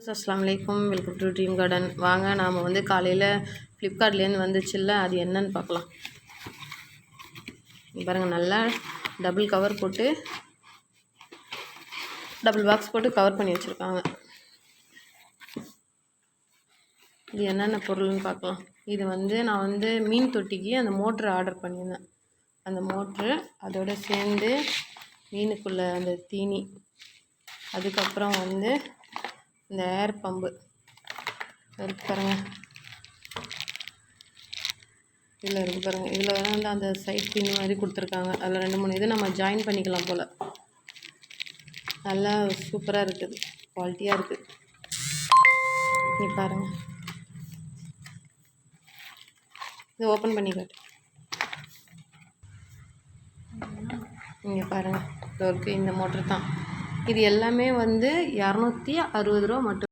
அஸ்ஸலாமு அலைக்கும், welcome to dream garden. வாங்க நாம் வந்து காலையில் ஃப்ளிப்கார்ட்லேருந்து வந்துச்சுல்ல, அது என்னன்னு பார்க்கலாம். பாருங்கள், நல்லா டபுள் கவர் போட்டு டபுள் பாக்ஸ் போட்டு கவர் பண்ணி வச்சுருக்காங்க. இது என்னென்ன பொருள்னு பார்க்கலாம். இது வந்து நான் வந்து மீன் தொட்டிக்கு அந்த மோட்ரு ஆர்டர் பண்ணியிருந்தேன். அந்த மோட்ரு அதோடு சேர்ந்து மீனுக்குள்ளே அந்த தீனி, அதுக்கப்புறம் வந்து இந்த ஏர் பம்பு இருக்கு பாருங்கள், இதில் இருக்குது பாருங்கள். இதில் வந்து அந்த சைட் தீனி மாதிரி கொடுத்துருக்காங்க. அதில் 2-3 இது நம்ம ஜாயின் பண்ணிக்கலாம் போல். நல்லா சூப்பராக இருக்குது, குவாலிட்டியாக இருக்குது. நீ பாருங்கள், இது ஓப்பன் பண்ணி காட்டு. இங்கே பாருங்கள், இருக்குது இந்த மோட்ரு தான். இது எல்லாமே வந்து 260 ரூபா மட்டும்.